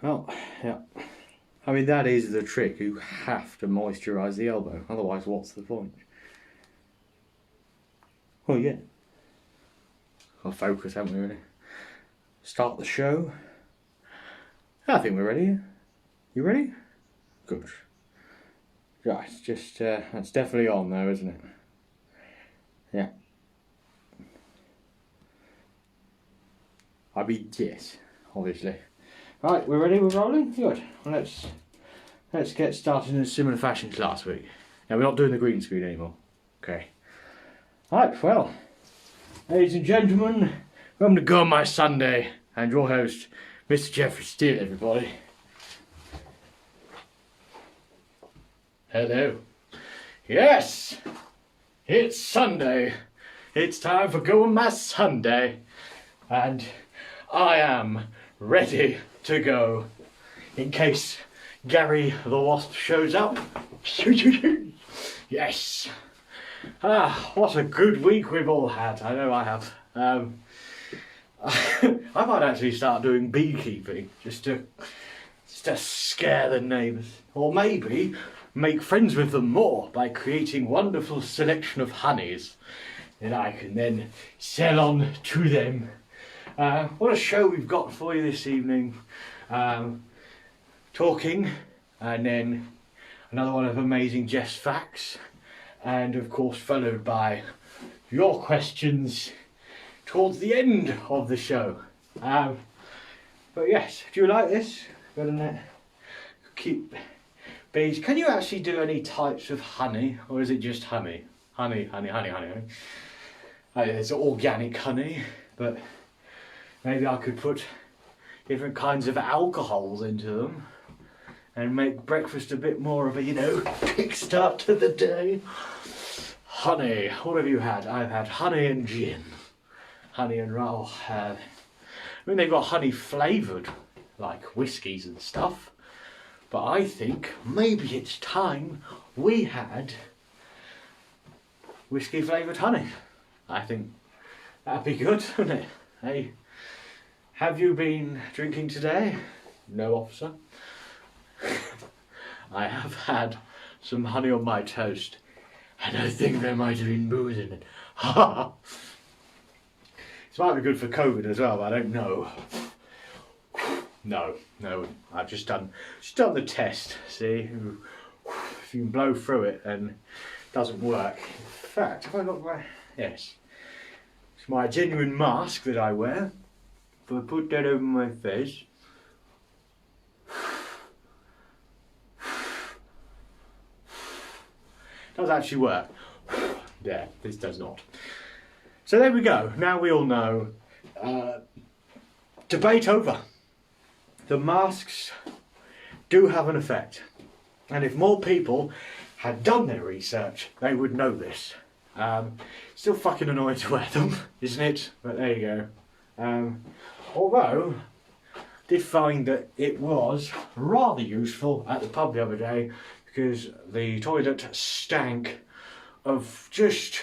Well, yeah. I mean, that is the trick. You have to moisturise the elbow. Otherwise, what's the point? Well, yeah. I'll focus, haven't we, really? Start the show. I think we're ready. You ready? Good. Right, just, that's definitely on though, isn't it? Yeah. I mean, yes, obviously. Right, we're ready, we're rolling? Good. Well, let's get started in a similar fashion to last week. Now, we're not doing the green screen anymore. Okay. Right, well, ladies and gentlemen, welcome to Go On My Sunday, and your host, Mr. Jeffrey Steele, everybody. Hello. Yes, it's Sunday. It's time for Go On My Sunday, and I am ready to go. In case Gary the Wasp shows up. Yes. What a good week we've all had. I know I have. I might actually start doing beekeeping just to scare the neighbours, or maybe make friends with them more by creating wonderful selection of honeys that I can then sell on to them. What a show we've got for you this evening. Talking, and then another one of amazing Jeff's facts, and of course followed by your questions towards the end of the show. But yes, do you like this? Got a keep bees. Can you actually do any types of honey, or is it just honey? Honey. It's organic honey, but maybe I could put different kinds of alcohols into them and make breakfast a bit more of a, kick start to the day. Honey. What have you had? I've had honey and gin. Honey and roll. I mean, they've got honey flavoured, like whiskies and stuff. But I think maybe it's time we had whiskey flavoured honey. I think that'd be good, wouldn't it? Hey, have you been drinking today? No, officer. I have had some honey on my toast, and I think there might have been booze in it. Ha! This might be good for COVID as well, but I don't know. No, I've just done the test. See, if you can blow through it, and it doesn't work. In fact, have I got my... Yes. It's my genuine mask that I wear. If I put that over my face... does actually work. There, this does not. So there we go. Now we all know. Debate over. The masks do have an effect. And if more people had done their research, they would know this. Still fucking annoying to wear them, isn't it? But there you go. Although, I did find that it was rather useful at the pub the other day, because the toilet stank of just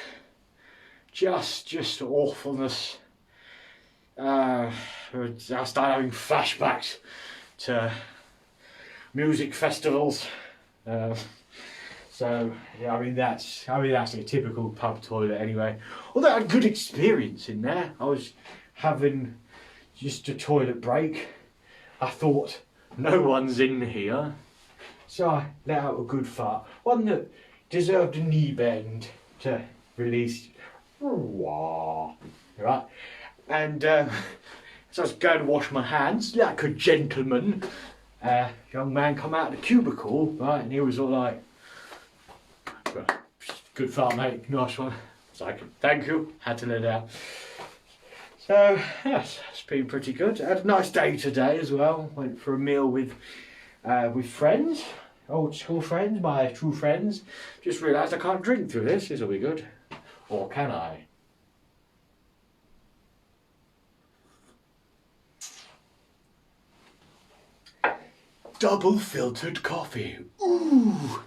awfulness. I started having flashbacks to music festivals. So yeah, I mean that's a typical pub toilet anyway. Although I had a good experience in there. I was having just a toilet break. I thought, no one's in here. So I let out a good fart. One that deserved a knee bend to release. Right. And so I was going to wash my hands like a gentleman. Young man come out of the cubicle, right, and he was all like, good fart, mate, nice one. It's like, thank you, had to let it out. So, yes, it's been pretty good. I had a nice day today as well. Went for a meal with friends, old school friends, my true friends. Just realised I can't drink through this. This will be good. Or can I? Double filtered coffee. Ooh.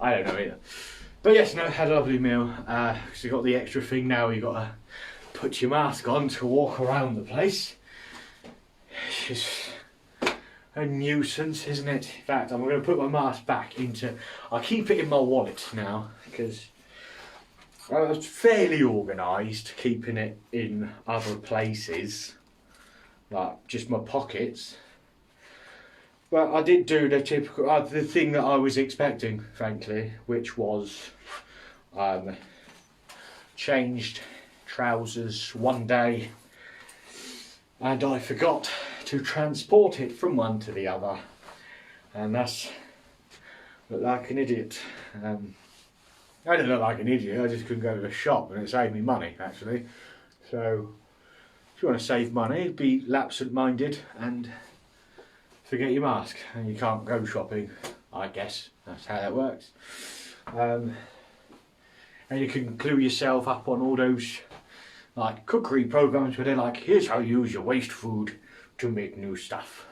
I don't know either. But yes, no, had a lovely meal. So you got the extra thing now. You got to put your mask on to walk around the place. It's just a nuisance, isn't it? In fact, I'm going to put my mask back into. I keep it in my wallet now because I was fairly organised, keeping it in other places, like just my pockets. But I did do the typical, the thing that I was expecting, frankly, which was changed trousers one day and I forgot to transport it from one to the other, and thus looked like an idiot. I didn't look like an idiot, I just couldn't go to the shop and it saved me money actually. So if you want to save money, be absent-minded and forget your mask, and you can't go shopping, I guess. That's how that works. And you can clue yourself up on all those like cookery programs where they're like, here's how you use your waste food to make new stuff.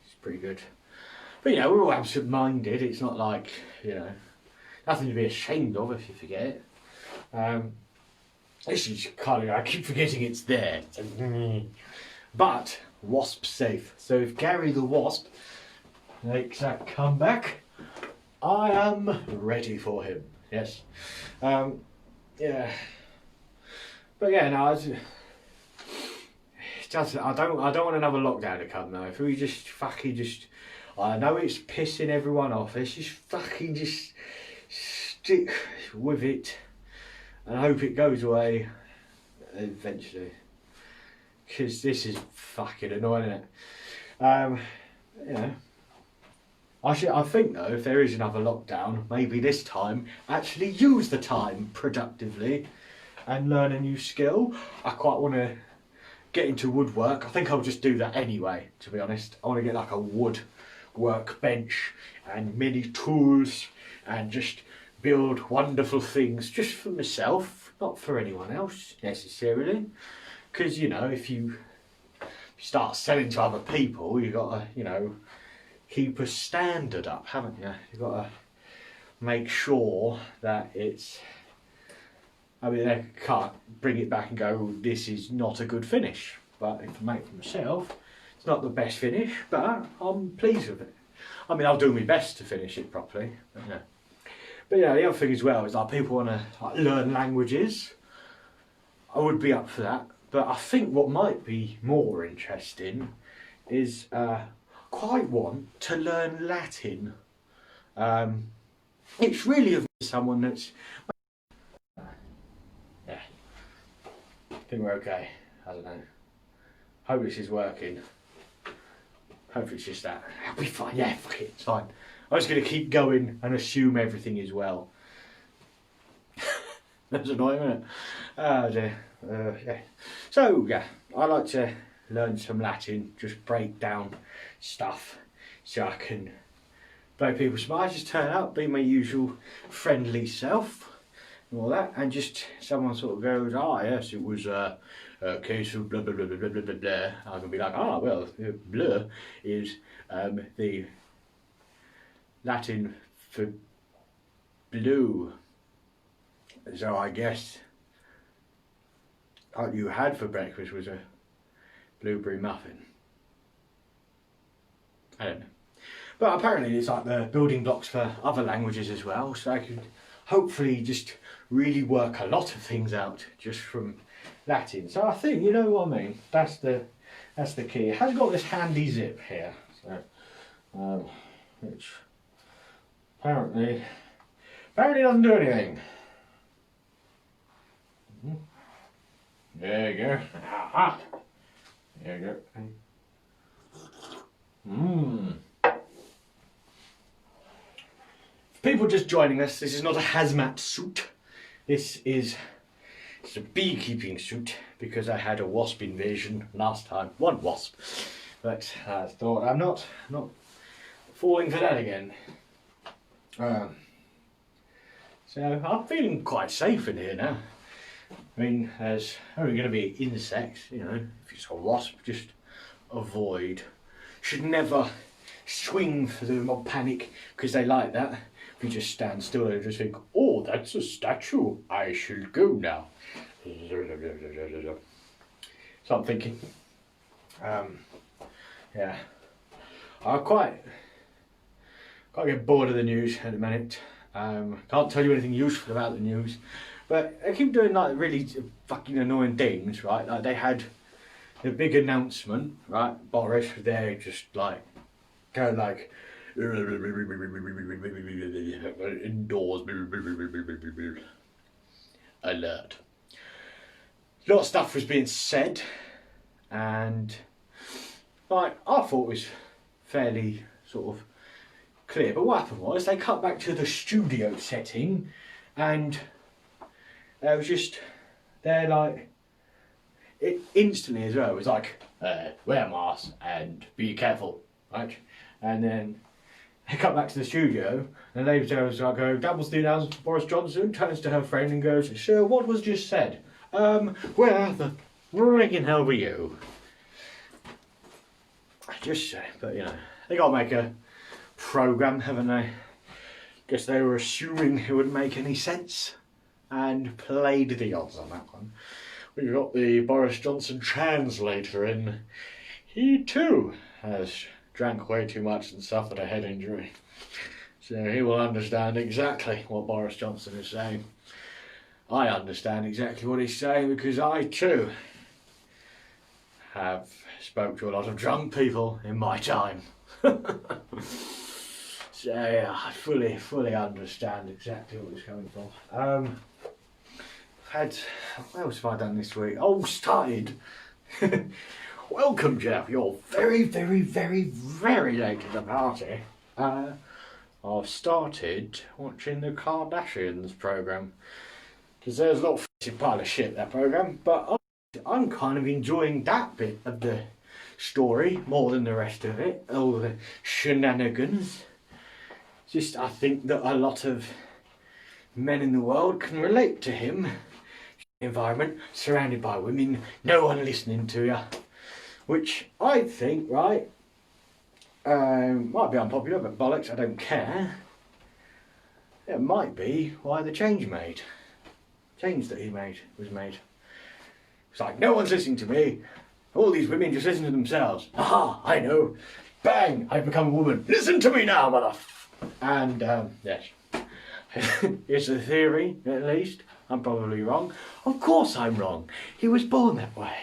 It's pretty good. But you know, we're all absent-minded. It's not like, you know, nothing to be ashamed of if you forget it. This is kind of, I keep forgetting it's there. But wasp safe. So if Gary the Wasp makes that comeback, I am ready for him. Yes. Yeah. But yeah, no, I don't want another lockdown to come now. If we just fucking just, I know it's pissing everyone off. Let's just fucking just stick with it and hope it goes away eventually. Because this is fucking annoying, isn't it? You know, I think though, if there is another lockdown, maybe this time actually use the time productively and learn a new skill. I quite want to get into woodwork. I think I'll just do that anyway, to be honest. I want to get like a wood workbench and many tools and just build wonderful things just for myself, not for anyone else necessarily. Because, you know, if you start selling to other people, you've got to, you know, keep a standard up, haven't you? You've got to make sure that it's, I mean, I can't bring it back and go, this is not a good finish. But if I make it for myself, it's not the best finish, but I'm pleased with it. I mean, I'll do my best to finish it properly. But, yeah. But yeah, the other thing as well is like people want to like, learn languages. I would be up for that. But I think what might be more interesting is quite want to learn Latin. It's really of someone that's... Yeah, I think we're okay. I don't know. Hope this is working. Hopefully it's just that. I'll be fine. Yeah, fuck it, it's fine. I'm just going to keep going and assume everything is well. That's annoying, isn't it? Oh dear. Yeah. So yeah, I like to learn some Latin, just break down stuff so I can blow people's minds, just turn up, be my usual friendly self and all that, and just someone sort of goes, ah yes, it was a case of blah blah blah blah blah blah blah. I can be like, ah well, blah is the Latin for blue. So I guess what you had for breakfast was a blueberry muffin. I don't know. But apparently it's like the building blocks for other languages as well, so I could hopefully just really work a lot of things out just from Latin. So I think, you know what I mean, that's the key. It has got this handy zip here, so which apparently doesn't do anything. There you go. Aha. There you go. People just joining us, this is not a hazmat suit. It's a beekeeping suit because I had a wasp invasion last time. One wasp. But I thought I'm not falling for that again. So I'm feeling quite safe in here now. I mean, there's only going to be insects, you know. If it's a wasp, just avoid. Should never swing for them or panic because they like that. If you just stand still and just think, oh, that's a statue, I shall go now. So I'm thinking, yeah, I quite get bored of the news at the minute. Can't tell you anything useful about the news, but they keep doing like really fucking annoying things, right? Like they had the big announcement, right? Boris was there, just like going like indoors alert. A lot of stuff was being said, and like I thought it was fairly sort of clear. But what happened was they cut back to the studio setting, and it was just they're like it instantly as well. It was like wear masks and be careful, right? And then they cut back to the studio, and the lady was like, doubles the announcement. Boris Johnson turns to her friend and goes, "Sir, what was just said? Where the friggin' hell were you?" Just say, but you know, they got to make a programme, haven't they? Guess they were assuming it wouldn't make any sense, and played the odds on that one. We've got the Boris Johnson translator in. He too has drank way too much and suffered a head injury. So he will understand exactly what Boris Johnson is saying. I understand exactly what he's saying because I too have spoke to a lot of drunk people in my time. So yeah, I fully understand exactly what he's coming from. What else have I done this week? Oh, started. Welcome, Jeff. You're very late to the party. I've started watching the Kardashians programme. Because there's a lot of pile of shit, that programme. But I'm kind of enjoying that bit of the story more than the rest of it. All the shenanigans. Just, I think that a lot of men in the world can relate to him. Environment, surrounded by women, no one listening to you. Which I think, right, might be unpopular, but bollocks, I don't care. It might be why the change that he made was made. It's like, no one's listening to me. All these women just listen to themselves. Aha, I know. Bang, I've become a woman. Listen to me now, mother. And, yes. It's a theory, at least. I'm probably wrong. Of course I'm wrong. He was born that way.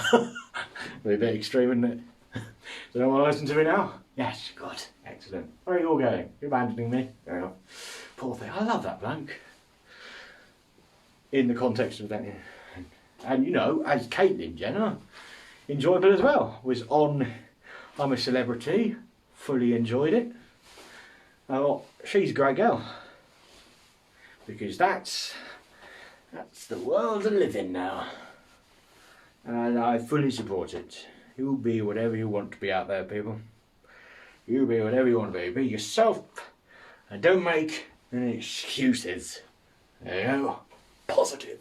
A bit extreme, isn't it? Do you want to listen to me now? Yes, good. Excellent. Where are you all going? You're abandoning me? Fair enough. Poor thing. I love that bloke. In the context of that. And you know, as Caitlyn Jenner, enjoyable as well. Was on I'm a Celebrity. Fully enjoyed it. I thought, she's a great girl. Because that's the world to live in now. And I fully support it. You be whatever you want to be out there, people. You be whatever you want to be. Be yourself. And don't make any excuses. There you go. Positive.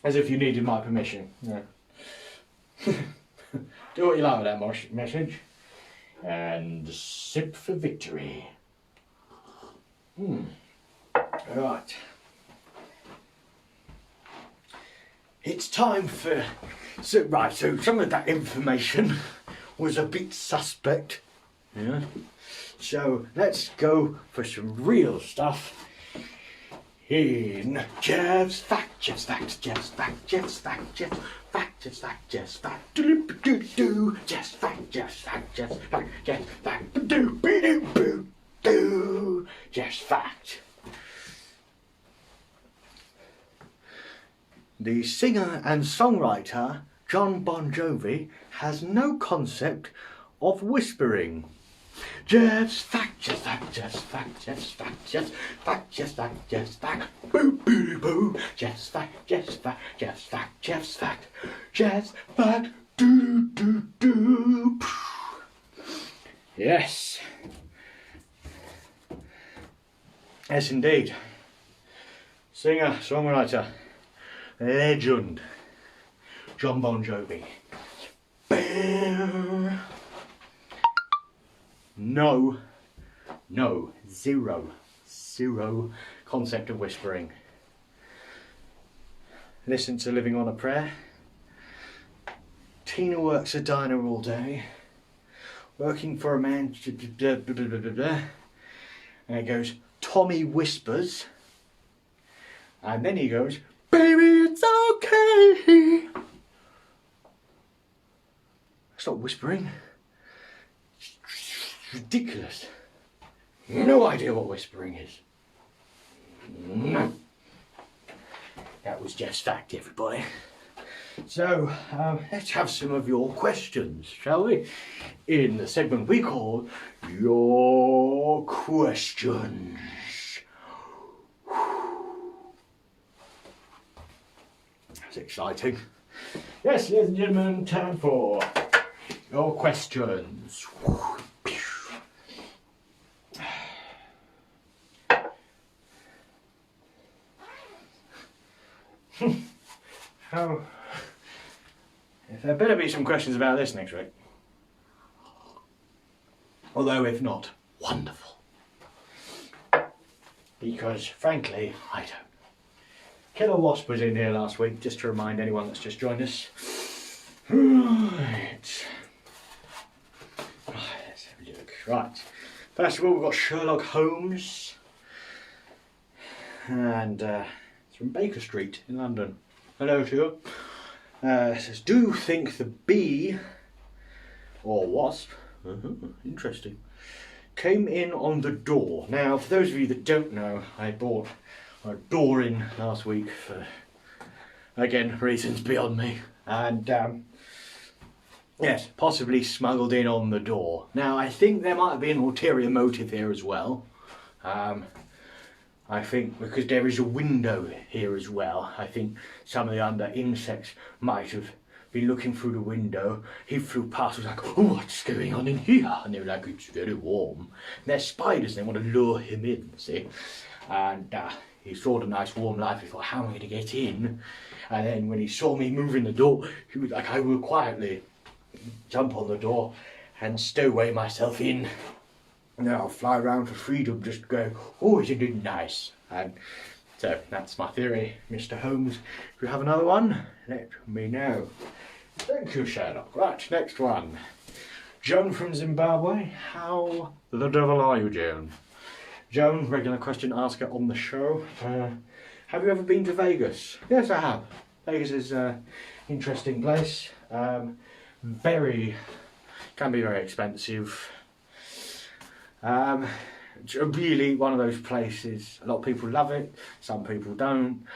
As if you needed my permission. Yeah. Do what you like with that message. And sip for victory. Right. It's time for... So some of that information was a bit suspect. Yeah. So let's go for some real stuff. In Jeff's Fact, Jeff's Fact, Jeff's Fact, Jeff's Fact, Jeff's Fact, Jeff's Fact, Jeff's Fact, do Jeff's Fact, Jeff's Fact, Jeff's Fact, Jeff's Fact, do Jeff's Fact. The singer and songwriter Jon Bon Jovi has no concept of whispering. Jeff's Fact, Jeff's Fact, Jeff's Fact, Jeff's Fact, Jeff's Fact, Jeff's Fact, Jeff's Fact, boo boo boo, Jeff's Fact, Jeff's Fact, Jeff's Fact, Jeff's Fact, Jeff's Fact, do. Yes. Yes, indeed. Singer, songwriter, legend, John Bon Jovi. No, zero concept of whispering. Listen to Living on a Prayer. Tina works a diner all day, working for a man, and it goes, Tommy whispers, and then he goes, baby, it's okay. That's not whispering. It's ridiculous. No idea what whispering is. No. That was just fact, everybody. So, let's have some of your questions, shall we? In the segment we call Your Questions. That's exciting. Yes, ladies and gentlemen, time for your questions. How? There better be some questions about this next week. Although, if not, wonderful. Because, frankly, I don't. Killer Wasp was in here last week, just to remind anyone that's just joined us. Right. Let's have a look. Right. First of all, we've got Sherlock Holmes. And it's from Baker Street in London. Hello to you. It says, do you think the bee, or wasp, interesting, came in on the door? Now, for those of you that don't know, I bought a door in last week for, again, reasons beyond me. And, yes, possibly smuggled in on the door. Now, I think there might be an ulterior motive here as well. I think because there is a window here as well, I think some of the other insects might have been looking through the window. He flew past, was like, oh, what's going on in here? And they were like, it's very warm. And they're spiders, they want to lure him in, see? And he saw the nice warm life, he thought, how am I going to get in? And then when he saw me moving the door, he was like, I will quietly jump on the door and stowaway myself in. Now I'll fly around for freedom, just go, oh, isn't it nice? And so that's my theory, Mr. Holmes. If you have another one, let me know. Thank you, Sherlock. Right, next one. Joan from Zimbabwe. How the devil are you, Joan? Joan, regular question asker on the show. Have you ever been to Vegas? Yes, I have. Vegas is an interesting place. Can be very expensive. Really one of those places, a lot of people love it, some people don't.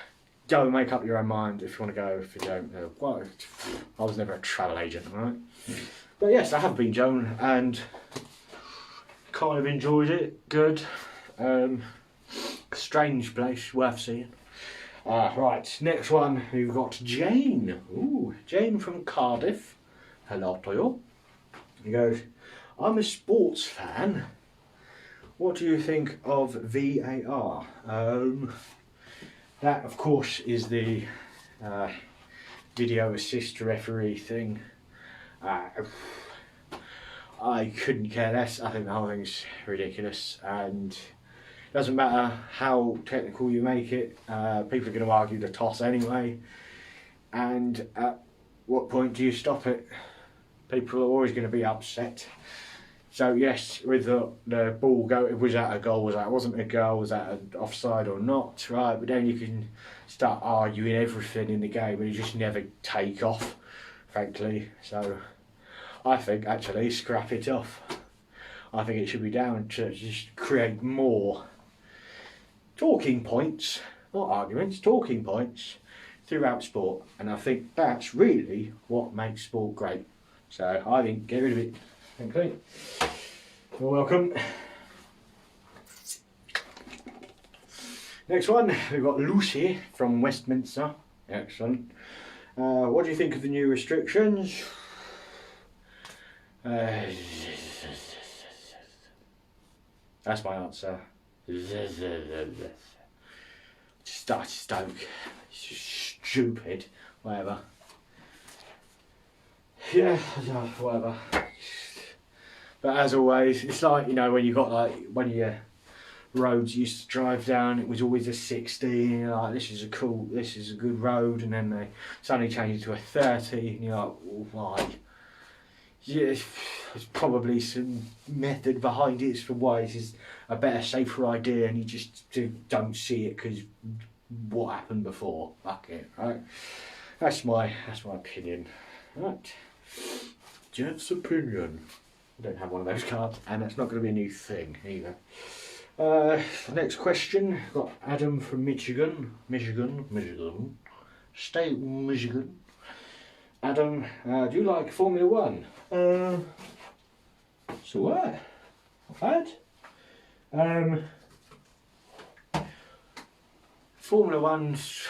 Go and make up your own mind if you want to go, if you don't. Well, I was never a travel agent, right? But yes, I have been, Joan, and kind of enjoyed it. Good. Strange place, worth seeing. Right, next one, we've got Jane. Ooh, Jane from Cardiff. Hello to you. He goes, I'm a sports fan. What do you think of VAR? That, of course, is the video assist referee thing. I couldn't care less. I think the whole thing's ridiculous, and it doesn't matter how technical you make it. People are going to argue the toss anyway, and at what point do you stop it? People are always going to be upset. So yes, with the ball go, was that a goal? Was that wasn't a goal? Was that an offside or not? Right, but then you can start arguing everything in the game, and you just never take off, frankly. So I think actually scrap it off. I think it should be down to just create more talking points, not arguments, talking points throughout sport, and I think that's really what makes sport great. So I think get rid of it. Okay, you're welcome. Next one, we've got Lucy from Westminster. Excellent. What do you think of the new restrictions? That's my answer. Just don't. It's just stupid. Whatever. Yeah, whatever. But as always, it's like, you know, when you got like, when your roads you used to drive down, it was always a 60, and you're like, this is a good road, and then they suddenly change it to a 30, and you're like, well, why? Yeah, there's probably some method behind it as for why this is a better, safer idea, and you just don't see it because what happened before. Fuck it, right? That's my opinion. Right. Jeff's opinion. I don't have one of those cards, and that's not going to be a new thing either. Next question, got Adam from Michigan, State Michigan. Adam, do you like Formula One? So what? I've had. Formula One's,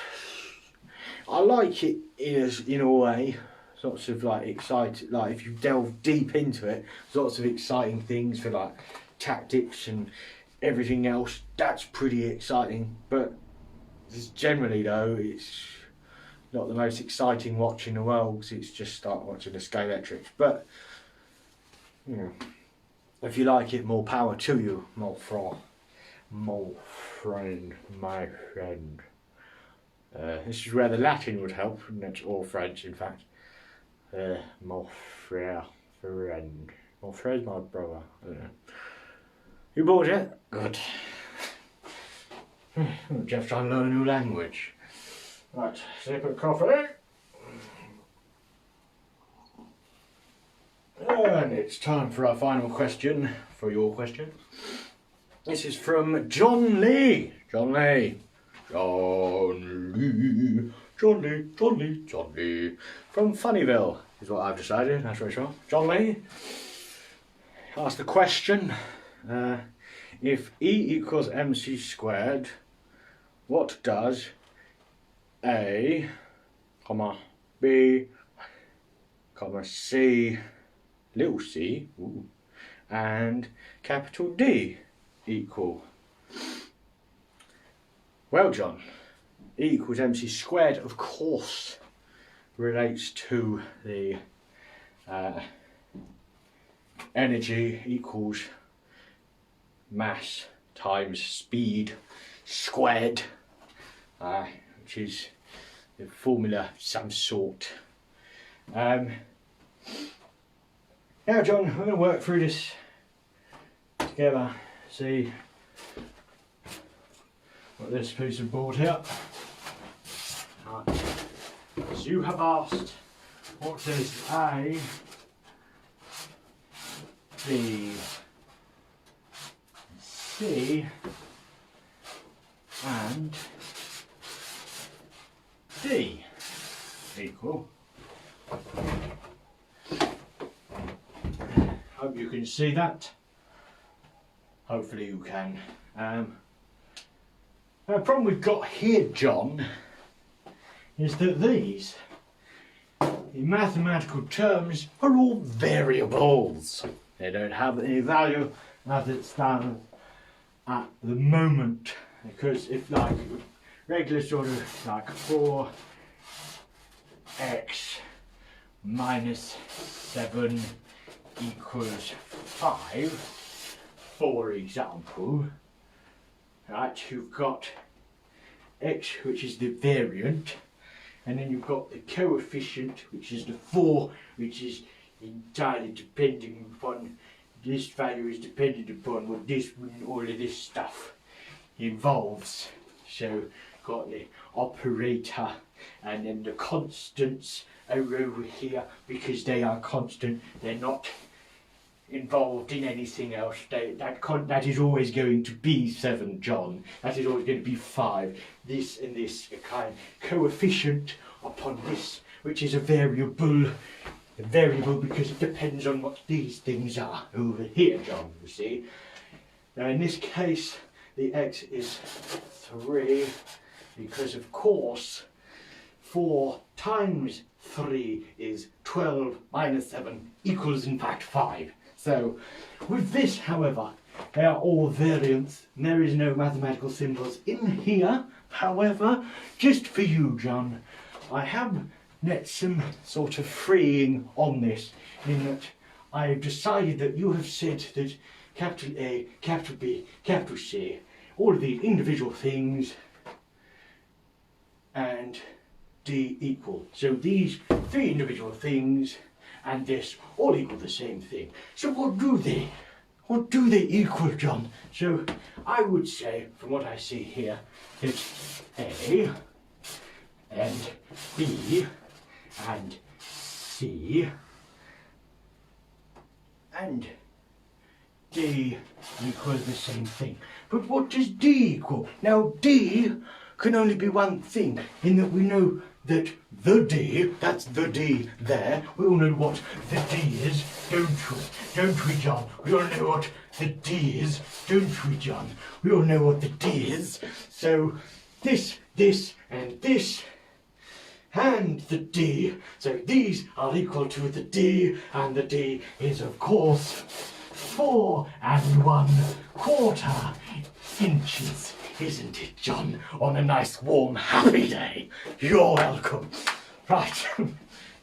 I like it in a way. Lots of like exciting, like if you delve deep into it, lots of exciting things for like tactics and everything else. That's pretty exciting, but generally though, it's not the most exciting watch in the world, because it's just like watching the Scalextrics. But you know, if you like it, more power to you, my friend. This is where the Latin would help, or French in fact. Mon frère, friend. Mon frère's my brother. I don't know. You bought it? Good. Jeff's trying to learn a new language. Right, sip of coffee. And it's time for our final question, for your question. This is from John Lee. John Lee. From Funnyville, is what I've decided, that's very sure. John Lee asked the question, if E equals mc squared, what does A, B, C, little c, and capital D equal? Well, John, E equals mc squared, of course, relates to the energy equals mass times speed squared, which is the formula of some sort. Now, John, we're going to work through this together, see what this piece of board here. Right. As you have asked, what is A, B, C, and D equal? Hope you can see that. Hopefully you can. The problem we've got here, John, is that these, in mathematical terms, are all variables. They don't have any value as it stands at the moment, because if like regular sort of like 4x minus 7 equals 5, for example, right, you've got x, which is the variant, and then you've got the coefficient, which is the 4, which is entirely depending upon, this value is dependent upon what this and all of this stuff involves. So got the operator, and then the constants are over here because they are constant, they're not involved in anything else. That is always going to be 7, John. That is always going to be 5. This and this are kind of coefficient upon this, which is a variable. A variable because it depends on what these things are over here, John, you see. Now in this case, the x is 3 because of course 4 times 3 is 12 minus 7 equals in fact 5. So with this, however, they are all variants and there is no mathematical symbols in here. However, just for you, John, I have net some sort of freeing on this, in that I've decided that you have said that capital A, capital B, capital C, all of these individual things, and D equal. So these three individual things and this all equal the same thing. So what do they? What do they equal, John? So I would say, from what I see here, that A and B and C and D equal the same thing. But what does D equal? Now D can only be one thing, in that we know that the D, that's the D there, we all know what the D is, don't we? Don't we, John? We all know what the D is, don't we, John? We all know what the D is. So this, and this, and the D. So these are equal to the D, and the D is, of course, 4 1/4 inches. Isn't it, John? On a nice, warm, happy day. You're welcome. Right.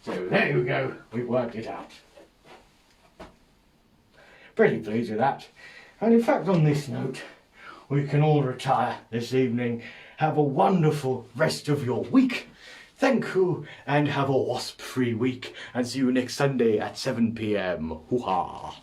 So there you go. We've worked it out. Pretty pleased with that. And in fact, on this note, we can all retire this evening. Have a wonderful rest of your week. Thank you, and have a wasp-free week. And see you next Sunday at 7 p.m. Hoo-ha.